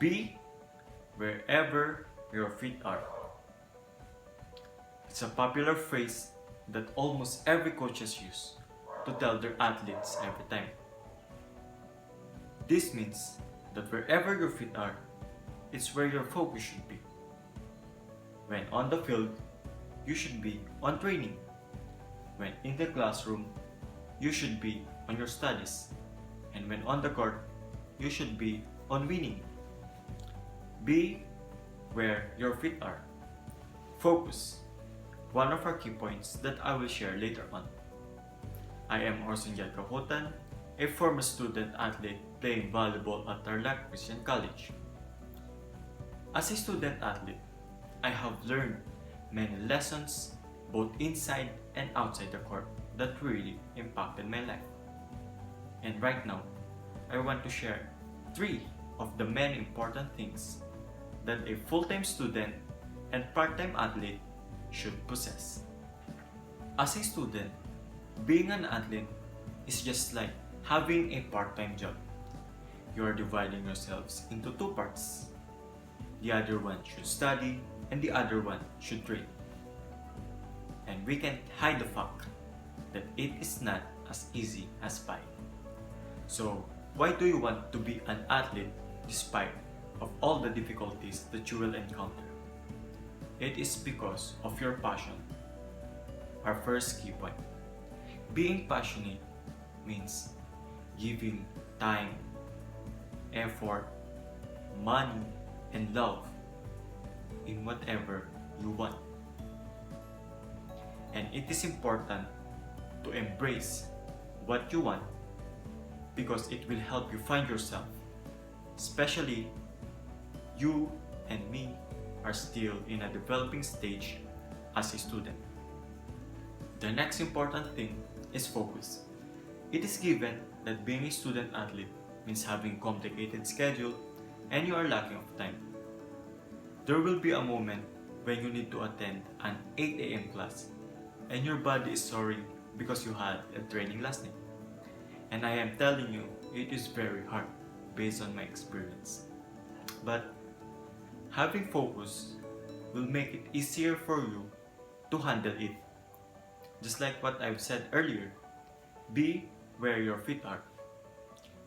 Be wherever your feet are. It's a popular phrase that almost every coaches use to tell their athletes every time. This means that wherever your feet are, it's where your focus should be. When on the field, you should be on training. When in the classroom, you should be on your studies. And when on the court, you should be on winning. Be where your feet are. Focus. One of our key points that I will share later on. I am Orson Gacutan, a former student athlete playing volleyball at Tarlac Christian College. As a student athlete, I have learned many lessons both inside and outside the court that really impacted my life. And right now, I want to share 3 of the many important things that a full-time student and part-time athlete should possess. As a student, being an athlete is just like having a part-time job. You are dividing yourselves into 2 parts. The other one should study and the other one should train. And we can't hide the fact that it is not as easy as pie. So, why do you want to be an athlete despite of all the difficulties that you will encounter? It is because of your passion. Our first key point. Being passionate means giving time, effort, money, and love in whatever you want. And it is important to embrace what you want because it will help you find yourself. Especially you and me are still in a developing stage as a student. The next important thing is focus. It is given that being a student athlete means having complicated schedule and you are lacking of time. There will be a moment when you need to attend an 8 a.m. class and your body is sorry because you had a training last night. And I am telling you, it is very hard based on my experience. But having focus will make it easier for you to handle it. Just like what I've said earlier, be where your feet are.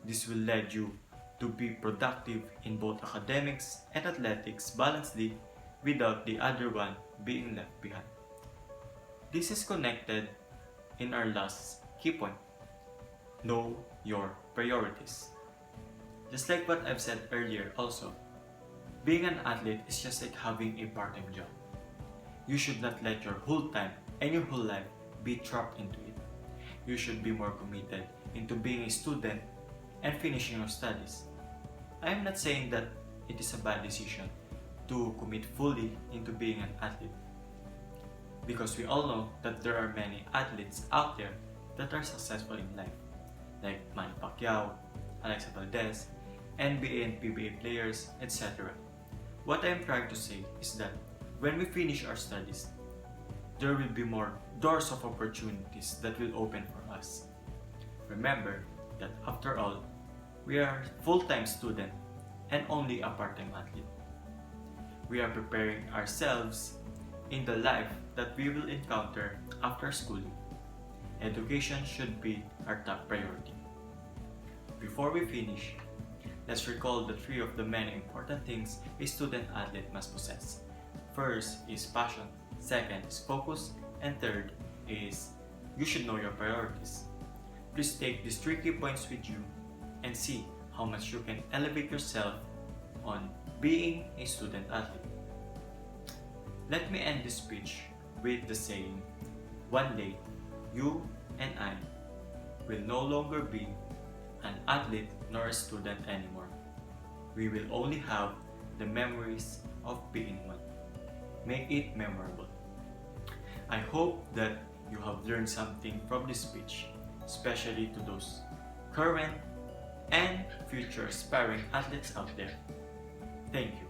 This will lead you to be productive in both academics and athletics balancedly without the other one being left behind. This is connected in our last key point. Know your priorities. Just like what I've said earlier also, being an athlete is just like having a part-time job. You should not let your whole time and your whole life be trapped into it. You should be more committed into being a student and finishing your studies. I am not saying that it is a bad decision to commit fully into being an athlete, because we all know that there are many athletes out there that are successful in life, like Manny Pacquiao, Alexa Valdez, NBA and PBA players, etc. What I am trying to say is that when we finish our studies, there will be more doors of opportunities that will open for us. Remember that after all, we are full-time student and only a part-time athlete. We are preparing ourselves in the life that we will encounter after schooling. Education should be our top priority. Before we finish, let's recall the 3 of the many important things a student athlete must possess. First is passion, second is focus, and third is you should know your priorities. Please take these 3 key points with you and see how much you can elevate yourself on being a student athlete. Let me end this speech with the saying, one day, you and I will no longer be an athlete nor a student anymore. We will only have the memories of being one. Make it memorable. I hope that you have learned something from this speech, especially to those current and future aspiring athletes out there. Thank you.